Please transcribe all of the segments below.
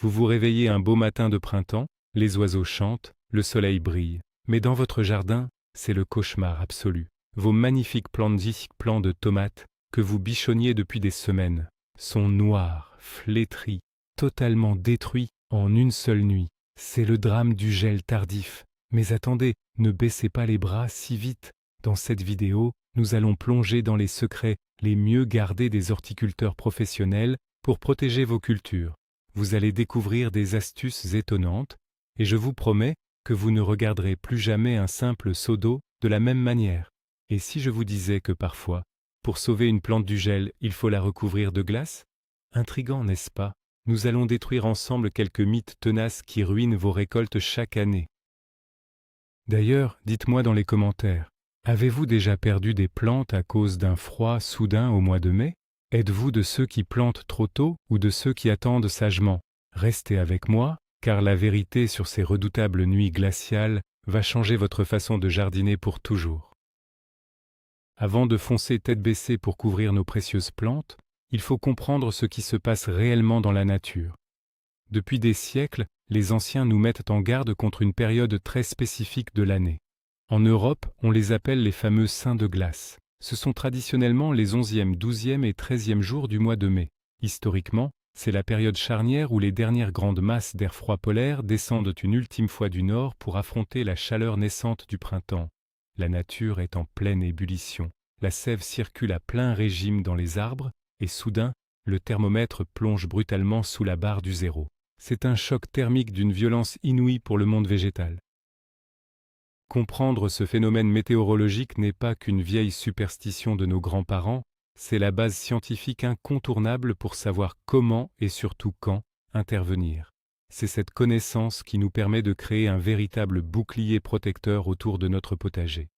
Vous vous réveillez un beau matin de printemps, les oiseaux chantent, le soleil brille. Mais dans votre jardin, c'est le cauchemar absolu. Vos magnifiques plants de tomates, que vous bichonniez depuis des semaines, sont noirs, flétris, totalement détruits en une seule nuit. C'est le drame du gel tardif. Mais attendez, ne baissez pas les bras si vite. Dans cette vidéo, nous allons plonger dans les secrets les mieux gardés des horticulteurs professionnels pour protéger vos cultures. Vous allez découvrir des astuces étonnantes et je vous promets que vous ne regarderez plus jamais un simple seau d'eau de la même manière. Et si je vous disais que parfois, pour sauver une plante du gel, il faut la recouvrir de glace? Intriguant, n'est-ce pas? Nous allons détruire ensemble quelques mythes tenaces qui ruinent vos récoltes chaque année. D'ailleurs, dites-moi dans les commentaires, avez-vous déjà perdu des plantes à cause d'un froid soudain au mois de mai? Êtes-vous de ceux qui plantent trop tôt ou de ceux qui attendent sagement? Restez avec moi, car la vérité sur ces redoutables nuits glaciales va changer votre façon de jardiner pour toujours. Avant de foncer tête baissée pour couvrir nos précieuses plantes, il faut comprendre ce qui se passe réellement dans la nature. Depuis des siècles, les anciens nous mettent en garde contre une période très spécifique de l'année. En Europe, on les appelle les fameux saints de glace. Ce sont traditionnellement les 11e, 12e et 13e jours du mois de mai. Historiquement, c'est la période charnière où les dernières grandes masses d'air froid polaire descendent une ultime fois du nord pour affronter la chaleur naissante du printemps. La nature est en pleine ébullition. La sève circule à plein régime dans les arbres et soudain, le thermomètre plonge brutalement sous la barre du zéro. C'est un choc thermique d'une violence inouïe pour le monde végétal. Comprendre ce phénomène météorologique n'est pas qu'une vieille superstition de nos grands-parents, c'est la base scientifique incontournable pour savoir comment et surtout quand intervenir. C'est cette connaissance qui nous permet de créer un véritable bouclier protecteur autour de notre potager.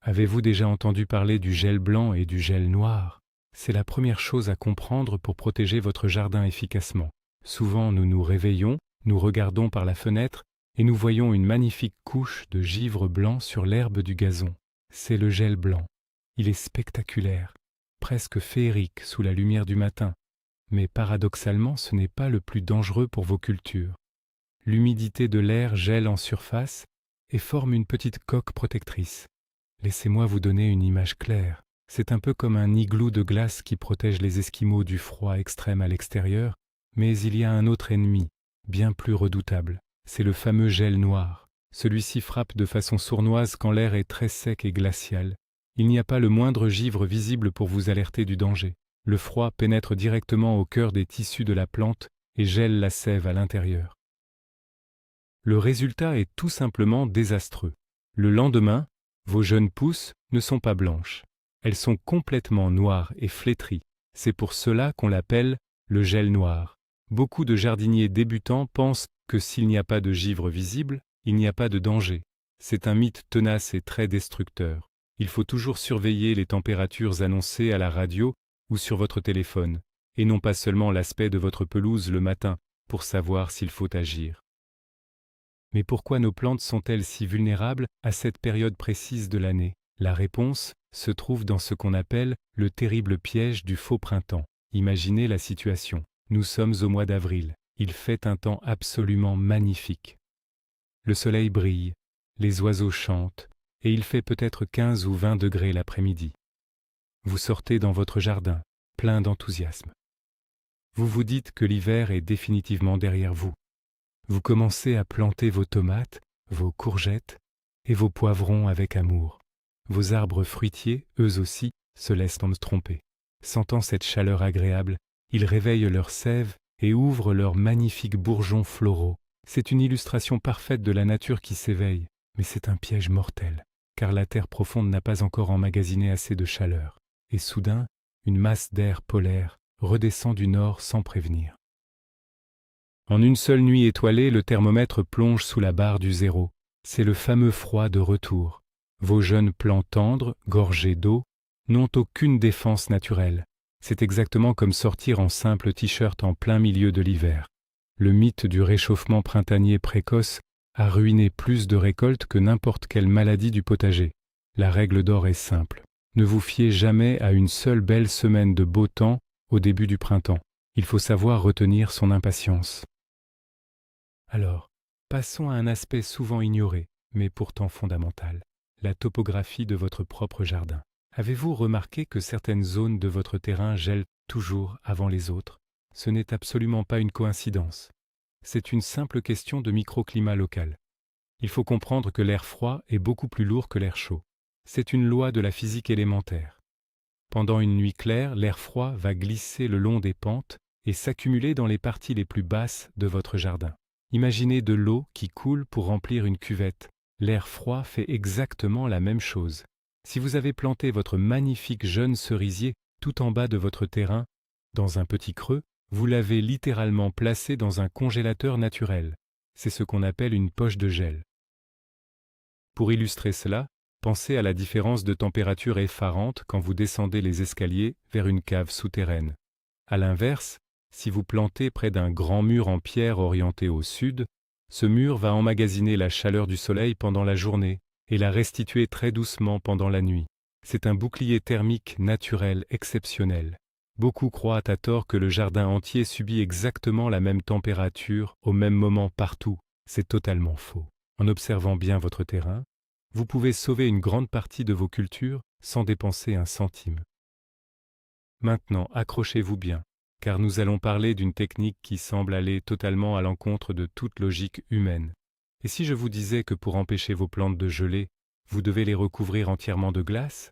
Avez-vous déjà entendu parler du gel blanc et du gel noir? C'est la première chose à comprendre pour protéger votre jardin efficacement. Souvent, nous nous réveillons, nous regardons par la fenêtre et nous voyons une magnifique couche de givre blanc sur l'herbe du gazon. C'est le gel blanc. Il est spectaculaire, presque féerique sous la lumière du matin. Mais paradoxalement, ce n'est pas le plus dangereux pour vos cultures. L'humidité de l'air gèle en surface et forme une petite coque protectrice. Laissez-moi vous donner une image claire. C'est un peu comme un igloo de glace qui protège les Esquimaux du froid extrême à l'extérieur, mais il y a un autre ennemi, bien plus redoutable. C'est le fameux gel noir. Celui-ci frappe de façon sournoise quand l'air est très sec et glacial. Il n'y a pas le moindre givre visible pour vous alerter du danger. Le froid pénètre directement au cœur des tissus de la plante et gèle la sève à l'intérieur. Le résultat est tout simplement désastreux. Le lendemain, vos jeunes pousses ne sont pas blanches. Elles sont complètement noires et flétries. C'est pour cela qu'on l'appelle le gel noir. Beaucoup de jardiniers débutants pensent que s'il n'y a pas de givre visible, il n'y a pas de danger. C'est un mythe tenace et très destructeur. Il faut toujours surveiller les températures annoncées à la radio ou sur votre téléphone, et non pas seulement l'aspect de votre pelouse le matin pour savoir s'il faut agir. Mais pourquoi nos plantes sont-elles si vulnérables à cette période précise de l'année? La réponse se trouve dans ce qu'on appelle le terrible piège du faux printemps. Imaginez la situation. Nous sommes au mois d'avril. Il fait un temps absolument magnifique. Le soleil brille, les oiseaux chantent, et il fait peut-être 15 ou 20 degrés l'après-midi. Vous sortez dans votre jardin, plein d'enthousiasme. Vous vous dites que l'hiver est définitivement derrière vous. Vous commencez à planter vos tomates, vos courgettes et vos poivrons avec amour. Vos arbres fruitiers, eux aussi, se laissent tromper. Sentant cette chaleur agréable, ils réveillent leur sève et ouvrent leurs magnifiques bourgeons floraux. C'est une illustration parfaite de la nature qui s'éveille, mais c'est un piège mortel, car la terre profonde n'a pas encore emmagasiné assez de chaleur. Et soudain, une masse d'air polaire redescend du nord sans prévenir. En une seule nuit étoilée, le thermomètre plonge sous la barre du zéro. C'est le fameux froid de retour. Vos jeunes plants tendres, gorgés d'eau, n'ont aucune défense naturelle. C'est exactement comme sortir en simple t-shirt en plein milieu de l'hiver. Le mythe du réchauffement printanier précoce a ruiné plus de récoltes que n'importe quelle maladie du potager. La règle d'or est simple. Ne vous fiez jamais à une seule belle semaine de beau temps au début du printemps. Il faut savoir retenir son impatience. Alors, passons à un aspect souvent ignoré, mais pourtant fondamental, la topographie de votre propre jardin. Avez-vous remarqué que certaines zones de votre terrain gèlent toujours avant les autres? Ce n'est absolument pas une coïncidence. C'est une simple question de microclimat local. Il faut comprendre que l'air froid est beaucoup plus lourd que l'air chaud. C'est une loi de la physique élémentaire. Pendant une nuit claire, l'air froid va glisser le long des pentes et s'accumuler dans les parties les plus basses de votre jardin. Imaginez de l'eau qui coule pour remplir une cuvette. L'air froid fait exactement la même chose. Si vous avez planté votre magnifique jeune cerisier tout en bas de votre terrain, dans un petit creux, vous l'avez littéralement placé dans un congélateur naturel. C'est ce qu'on appelle une poche de gel. Pour illustrer cela, pensez à la différence de température effarante quand vous descendez les escaliers vers une cave souterraine. À l'inverse, si vous plantez près d'un grand mur en pierre orienté au sud, ce mur va emmagasiner la chaleur du soleil pendant la journée et la restituer très doucement pendant la nuit. C'est un bouclier thermique naturel exceptionnel. Beaucoup croient à tort que le jardin entier subit exactement la même température au même moment partout. C'est totalement faux. En observant bien votre terrain, vous pouvez sauver une grande partie de vos cultures sans dépenser un centime. Maintenant, accrochez-vous bien, car nous allons parler d'une technique qui semble aller totalement à l'encontre de toute logique humaine. Et si je vous disais que pour empêcher vos plantes de geler, vous devez les recouvrir entièrement de glace?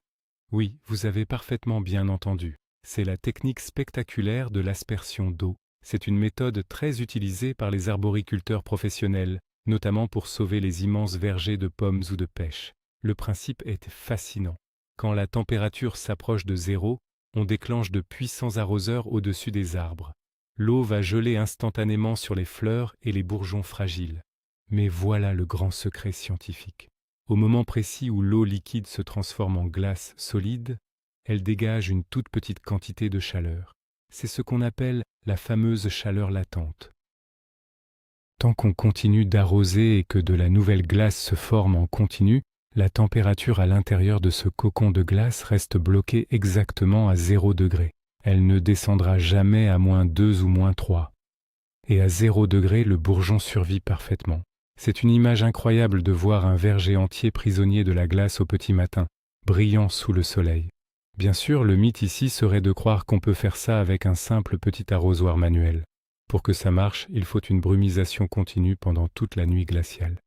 Oui, vous avez parfaitement bien entendu. C'est la technique spectaculaire de l'aspersion d'eau. C'est une méthode très utilisée par les arboriculteurs professionnels, notamment pour sauver les immenses vergers de pommes ou de pêche. Le principe est fascinant. Quand la température s'approche de zéro, on déclenche de puissants arroseurs au-dessus des arbres. L'eau va geler instantanément sur les fleurs et les bourgeons fragiles. Mais voilà le grand secret scientifique. Au moment précis où l'eau liquide se transforme en glace solide, elle dégage une toute petite quantité de chaleur. C'est ce qu'on appelle la fameuse chaleur latente. Tant qu'on continue d'arroser et que de la nouvelle glace se forme en continu, la température à l'intérieur de ce cocon de glace reste bloquée exactement à 0 degré. Elle ne descendra jamais à -2 ou -3. Et à 0 degré, le bourgeon survit parfaitement. C'est une image incroyable de voir un verger entier prisonnier de la glace au petit matin, brillant sous le soleil. Bien sûr, le mythe ici serait de croire qu'on peut faire ça avec un simple petit arrosoir manuel. Pour que ça marche, il faut une brumisation continue pendant toute la nuit glaciale.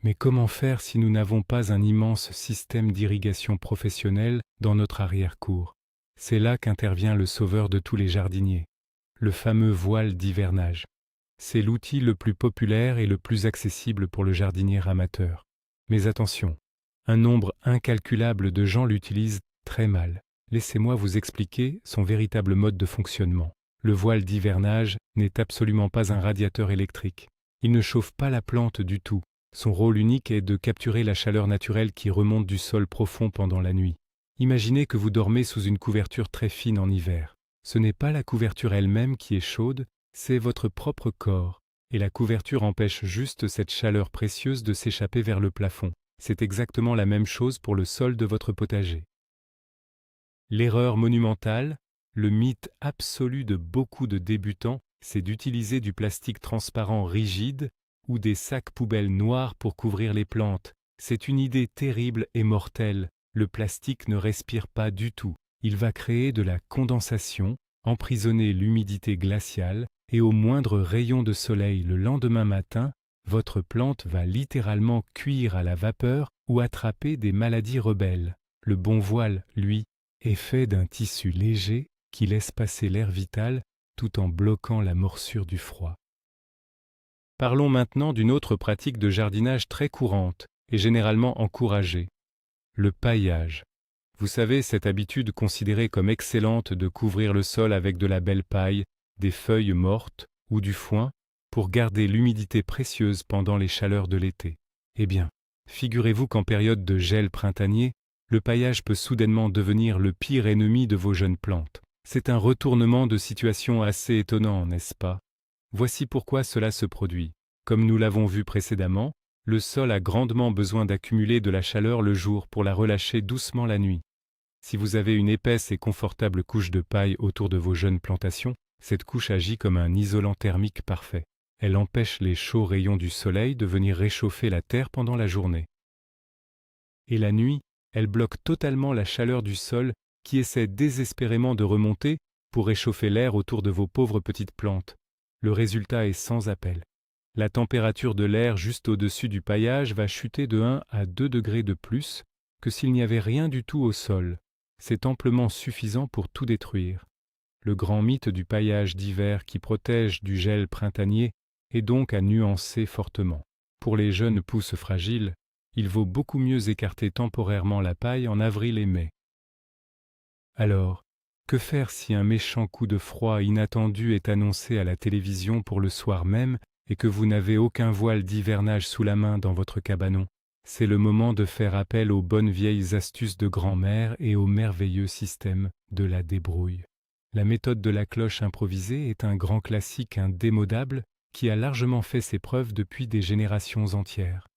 Mais comment faire si nous n'avons pas un immense système d'irrigation professionnel dans notre arrière-cour? C'est là qu'intervient le sauveur de tous les jardiniers, le fameux voile d'hivernage. C'est l'outil le plus populaire et le plus accessible pour le jardinier amateur. Mais attention, un nombre incalculable de gens l'utilisent très mal. Laissez-moi vous expliquer son véritable mode de fonctionnement. Le voile d'hivernage n'est absolument pas un radiateur électrique. Il ne chauffe pas la plante du tout. Son rôle unique est de capturer la chaleur naturelle qui remonte du sol profond pendant la nuit. Imaginez que vous dormez sous une couverture très fine en hiver. Ce n'est pas la couverture elle-même qui est chaude, c'est votre propre corps. Et la couverture empêche juste cette chaleur précieuse de s'échapper vers le plafond. C'est exactement la même chose pour le sol de votre potager. L'erreur monumentale, le mythe absolu de beaucoup de débutants, c'est d'utiliser du plastique transparent rigide ou des sacs poubelles noirs pour couvrir les plantes. C'est une idée terrible et mortelle. Le plastique ne respire pas du tout. Il va créer de la condensation, emprisonner l'humidité glaciale et au moindre rayon de soleil le lendemain matin, votre plante va littéralement cuire à la vapeur ou attraper des maladies rebelles. Le bon voile, lui, est fait d'un tissu léger qui laisse passer l'air vital tout en bloquant la morsure du froid. Parlons maintenant d'une autre pratique de jardinage très courante et généralement encouragée, le paillage. Vous savez, cette habitude considérée comme excellente de couvrir le sol avec de la belle paille, des feuilles mortes ou du foin pour garder l'humidité précieuse pendant les chaleurs de l'été. Eh bien, figurez-vous qu'en période de gel printanier, le paillage peut soudainement devenir le pire ennemi de vos jeunes plantes. C'est un retournement de situation assez étonnant, n'est-ce pas? Voici pourquoi cela se produit. Comme nous l'avons vu précédemment, le sol a grandement besoin d'accumuler de la chaleur le jour pour la relâcher doucement la nuit. Si vous avez une épaisse et confortable couche de paille autour de vos jeunes plantations, cette couche agit comme un isolant thermique parfait. Elle empêche les chauds rayons du soleil de venir réchauffer la terre pendant la journée. Et la nuit, elle bloque totalement la chaleur du sol qui essaie désespérément de remonter pour réchauffer l'air autour de vos pauvres petites plantes. Le résultat est sans appel. La température de l'air juste au-dessus du paillage va chuter de 1 à 2 degrés de plus que s'il n'y avait rien du tout au sol. C'est amplement suffisant pour tout détruire. Le grand mythe du paillage d'hiver qui protège du gel printanier est donc à nuancer fortement. Pour les jeunes pousses fragiles, il vaut beaucoup mieux écarter temporairement la paille en avril et mai. Alors, que faire si un méchant coup de froid inattendu est annoncé à la télévision pour le soir même et que vous n'avez aucun voile d'hivernage sous la main dans votre cabanon? C'est le moment de faire appel aux bonnes vieilles astuces de grand-mère et au merveilleux système de la débrouille. La méthode de la cloche improvisée est un grand classique indémodable qui a largement fait ses preuves depuis des générations entières.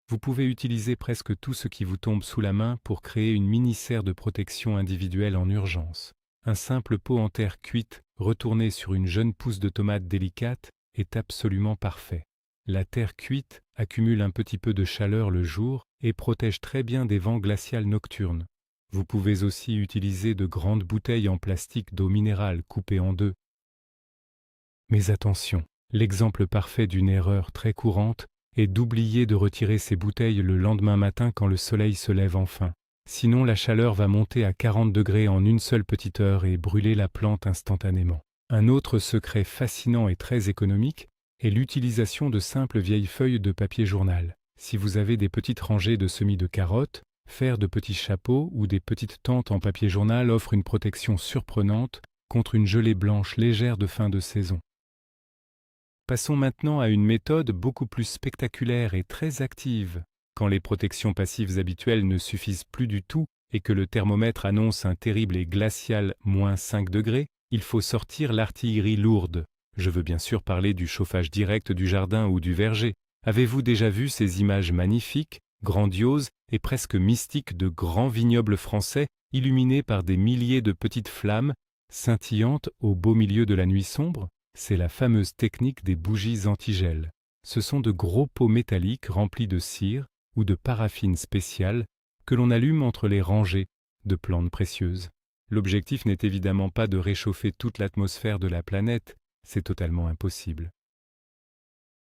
Vous pouvez utiliser presque tout ce qui vous tombe sous la main pour créer une mini-serre de protection individuelle en urgence. Un simple pot en terre cuite, retourné sur une jeune pousse de tomate délicate, est absolument parfait. La terre cuite accumule un petit peu de chaleur le jour et protège très bien des vents glacials nocturnes. Vous pouvez aussi utiliser de grandes bouteilles en plastique d'eau minérale coupées en deux. Mais attention, l'exemple parfait d'une erreur très courante est d'oublier de retirer ces bouteilles le lendemain matin quand le soleil se lève enfin. Sinon, la chaleur va monter à 40 degrés en une seule petite heure et brûler la plante instantanément. Un autre secret fascinant et très économique est l'utilisation de simples vieilles feuilles de papier journal. Si vous avez des petites rangées de semis de carottes, faire de petits chapeaux ou des petites tentes en papier journal offre une protection surprenante contre une gelée blanche légère de fin de saison. Passons maintenant à une méthode beaucoup plus spectaculaire et très active. Quand les protections passives habituelles ne suffisent plus du tout et que le thermomètre annonce un terrible et glacial -5 degrés, il faut sortir l'artillerie lourde. Je veux bien sûr parler du chauffage direct du jardin ou du verger. Avez-vous déjà vu ces images magnifiques, grandioses et presque mystiques de grands vignobles français illuminés par des milliers de petites flammes, scintillantes au beau milieu de la nuit sombre? C'est la fameuse technique des bougies antigel. Ce sont de gros pots métalliques remplis de cire ou de paraffine spéciale que l'on allume entre les rangées de plantes précieuses. L'objectif n'est évidemment pas de réchauffer toute l'atmosphère de la planète, c'est totalement impossible.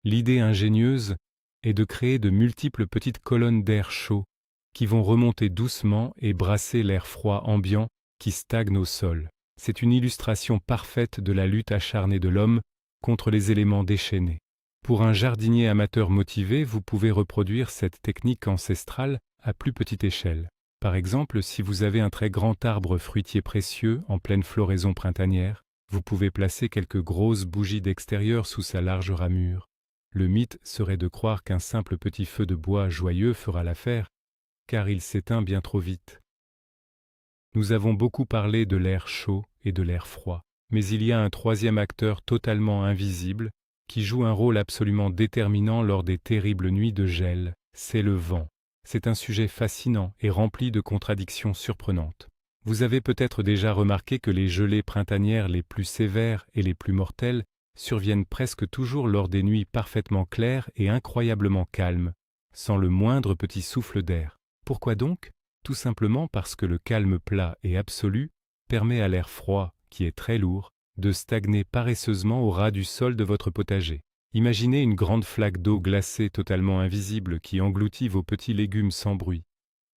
L'idée ingénieuse est de créer de multiples petites colonnes d'air chaud qui vont remonter doucement et brasser l'air froid ambiant qui stagne au sol. C'est une illustration parfaite de la lutte acharnée de l'homme contre les éléments déchaînés. Pour un jardinier amateur motivé, vous pouvez reproduire cette technique ancestrale à plus petite échelle. Par exemple, si vous avez un très grand arbre fruitier précieux en pleine floraison printanière, vous pouvez placer quelques grosses bougies d'extérieur sous sa large ramure. Le mythe serait de croire qu'un simple petit feu de bois joyeux fera l'affaire, car il s'éteint bien trop vite. Nous avons beaucoup parlé de l'air chaud et de l'air froid, mais il y a un troisième acteur totalement invisible qui joue un rôle absolument déterminant lors des terribles nuits de gel, c'est le vent. C'est un sujet fascinant et rempli de contradictions surprenantes. Vous avez peut-être déjà remarqué que les gelées printanières les plus sévères et les plus mortelles surviennent presque toujours lors des nuits parfaitement claires et incroyablement calmes, sans le moindre petit souffle d'air. Pourquoi donc ? Tout simplement parce que le calme plat et absolu permet à l'air froid, qui est très lourd, de stagner paresseusement au ras du sol de votre potager. Imaginez une grande flaque d'eau glacée totalement invisible qui engloutit vos petits légumes sans bruit.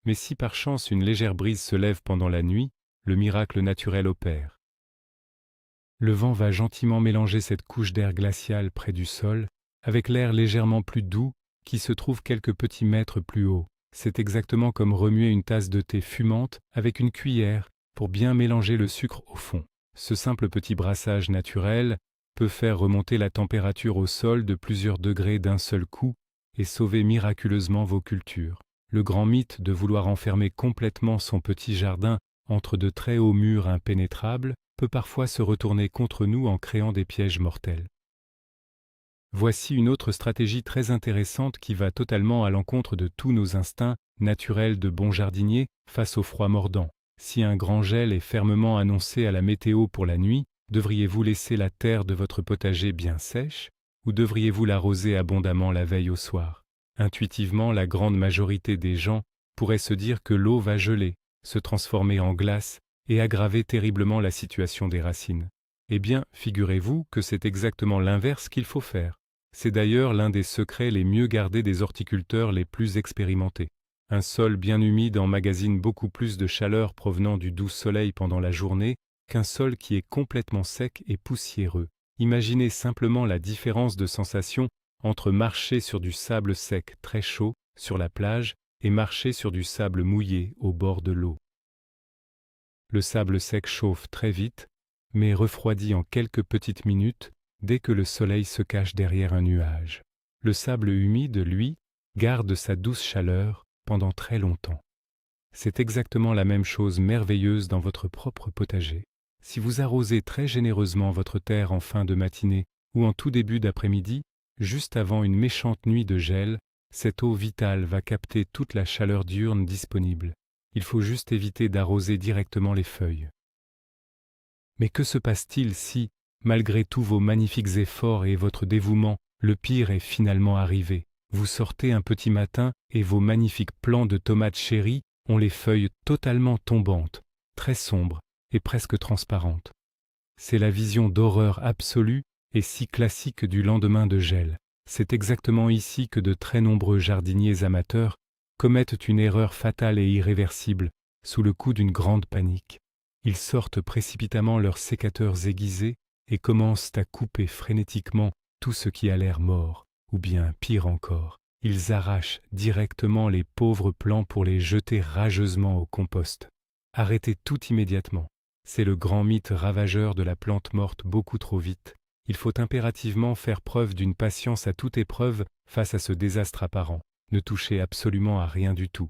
Mais si par chance une légère brise se lève pendant la nuit, le miracle naturel opère. Le vent va gentiment mélanger cette couche d'air glacial près du sol avec l'air légèrement plus doux qui se trouve quelques petits mètres plus haut. C'est exactement comme remuer une tasse de thé fumante avec une cuillère pour bien mélanger le sucre au fond. Ce simple petit brassage naturel peut faire remonter la température au sol de plusieurs degrés d'un seul coup et sauver miraculeusement vos cultures. Le grand mythe de vouloir enfermer complètement son petit jardin entre de très hauts murs impénétrables peut parfois se retourner contre nous en créant des pièges mortels. Voici une autre stratégie très intéressante qui va totalement à l'encontre de tous nos instincts naturels de bons jardiniers face au froid mordant. Si un grand gel est fermement annoncé à la météo pour la nuit, devriez-vous laisser la terre de votre potager bien sèche ou devriez-vous l'arroser abondamment la veille au soir? Intuitivement, la grande majorité des gens pourraient se dire que l'eau va geler, se transformer en glace et aggraver terriblement la situation des racines. Eh bien, figurez-vous que c'est exactement l'inverse qu'il faut faire. C'est d'ailleurs l'un des secrets les mieux gardés des horticulteurs les plus expérimentés. Un sol bien humide emmagasine beaucoup plus de chaleur provenant du doux soleil pendant la journée qu'un sol qui est complètement sec et poussiéreux. Imaginez simplement la différence de sensation entre marcher sur du sable sec très chaud sur la plage et marcher sur du sable mouillé au bord de l'eau. Le sable sec chauffe très vite, mais refroidit en quelques petites minutes dès que le soleil se cache derrière un nuage. Le sable humide, lui, garde sa douce chaleur pendant très longtemps. C'est exactement la même chose merveilleuse dans votre propre potager. Si vous arrosez très généreusement votre terre en fin de matinée ou en tout début d'après-midi, juste avant une méchante nuit de gel, cette eau vitale va capter toute la chaleur diurne disponible. Il faut juste éviter d'arroser directement les feuilles. Mais que se passe-t-il si, malgré tous vos magnifiques efforts et votre dévouement, le pire est finalement arrivé? Vous sortez un petit matin et vos magnifiques plants de tomates chéries ont les feuilles totalement tombantes, très sombres et presque transparentes. C'est la vision d'horreur absolue et si classique du lendemain de gel. C'est exactement ici que de très nombreux jardiniers amateurs commettent une erreur fatale et irréversible sous le coup d'une grande panique. Ils sortent précipitamment leurs sécateurs aiguisés et commencent à couper frénétiquement tout ce qui a l'air mort, ou bien pire encore, ils arrachent directement les pauvres plants pour les jeter rageusement au compost. Arrêtez tout immédiatement. C'est le grand mythe ravageur de la plante morte beaucoup trop vite. Il faut impérativement faire preuve d'une patience à toute épreuve face à ce désastre apparent. Ne touchez absolument à rien du tout.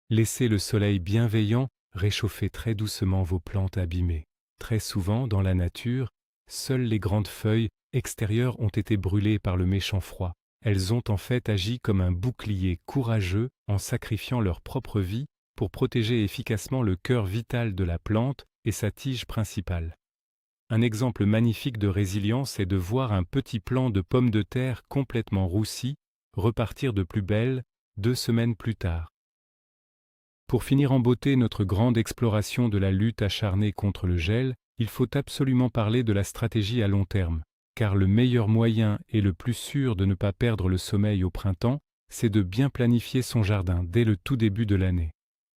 Laissez le soleil bienveillant réchauffer très doucement vos plantes abîmées. Très souvent, dans la nature, seules les grandes feuilles extérieures ont été brûlées par le méchant froid. Elles ont en fait agi comme un bouclier courageux en sacrifiant leur propre vie pour protéger efficacement le cœur vital de la plante et sa tige principale. Un exemple magnifique de résilience est de voir un petit plant de pommes de terre complètement roussi repartir de plus belle 2 semaines plus tard. Pour finir en beauté notre grande exploration de la lutte acharnée contre le gel, il faut absolument parler de la stratégie à long terme, car le meilleur moyen et le plus sûr de ne pas perdre le sommeil au printemps, c'est de bien planifier son jardin dès le tout début de l'année.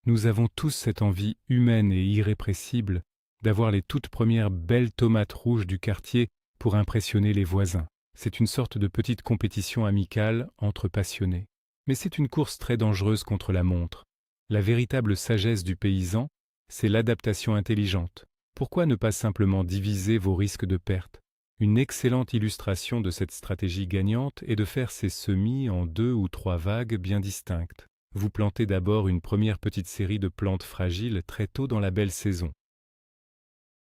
Nous avons tous cette envie humaine et irrépressible d'avoir les toutes premières belles tomates rouges du quartier pour impressionner les voisins. C'est une sorte de petite compétition amicale entre passionnés. Mais c'est une course très dangereuse contre la montre. La véritable sagesse du paysan, c'est l'adaptation intelligente. Pourquoi ne pas simplement diviser vos risques de perte? Une excellente illustration de cette stratégie gagnante est de faire ses semis en 2 ou 3 vagues bien distinctes. Vous plantez d'abord une première petite série de plantes fragiles très tôt dans la belle saison.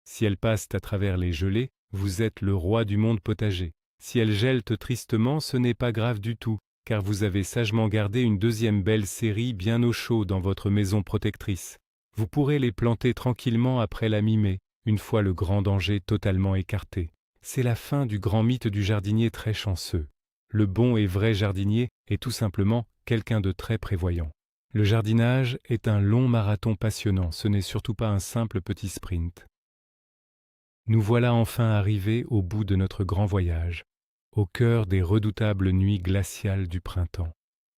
Si elles passent à travers les gelées, vous êtes le roi du monde potager. Si elles gèlent tristement, ce n'est pas grave du tout, car vous avez sagement gardé une deuxième belle série bien au chaud dans votre maison protectrice. Vous pourrez les planter tranquillement après la mi-mai, une fois le grand danger totalement écarté. C'est la fin du grand mythe du jardinier très chanceux. Le bon et vrai jardinier est tout simplement quelqu'un de très prévoyant. Le jardinage est un long marathon passionnant, ce n'est surtout pas un simple petit sprint. Nous voilà enfin arrivés au bout de notre grand voyage, au cœur des redoutables nuits glaciales du printemps.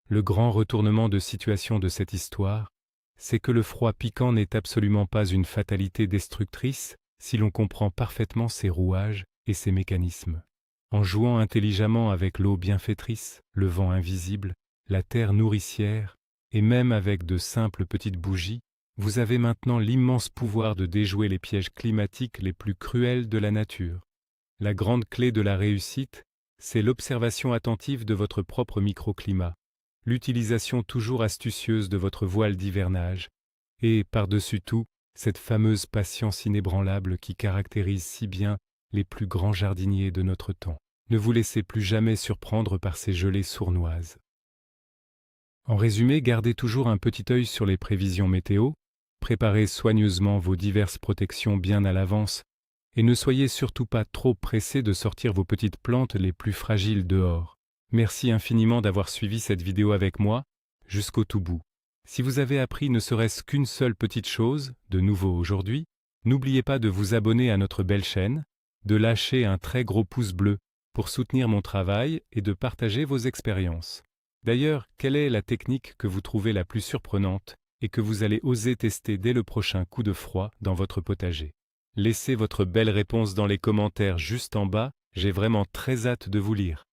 Le grand retournement de situation de cette histoire, c'est que le froid piquant n'est absolument pas une fatalité destructrice si l'on comprend parfaitement ses rouages et ses mécanismes. En jouant intelligemment avec l'eau bienfaitrice, le vent invisible, la terre nourricière, et même avec de simples petites bougies, vous avez maintenant l'immense pouvoir de déjouer les pièges climatiques les plus cruels de la nature. La grande clé de la réussite, c'est l'observation attentive de votre propre microclimat, l'utilisation toujours astucieuse de votre voile d'hivernage, et, par-dessus tout, cette fameuse patience inébranlable qui caractérise si bien les plus grands jardiniers de notre temps. Ne vous laissez plus jamais surprendre par ces gelées sournoises. En résumé, gardez toujours un petit œil sur les prévisions météo, Préparez soigneusement vos diverses protections bien à l'avance et ne soyez surtout pas trop pressés de sortir vos petites plantes les plus fragiles dehors. Merci infiniment d'avoir suivi cette vidéo avec moi jusqu'au tout bout. Si vous avez appris ne serait-ce qu'une seule petite chose, de nouveau aujourd'hui, n'oubliez pas de vous abonner à notre belle chaîne, de lâcher un très gros pouce bleu pour soutenir mon travail et de partager vos expériences. D'ailleurs, quelle est la technique que vous trouvez la plus surprenante et que vous allez oser tester dès le prochain coup de froid dans votre potager? Laissez votre belle réponse dans les commentaires juste en bas, j'ai vraiment très hâte de vous lire.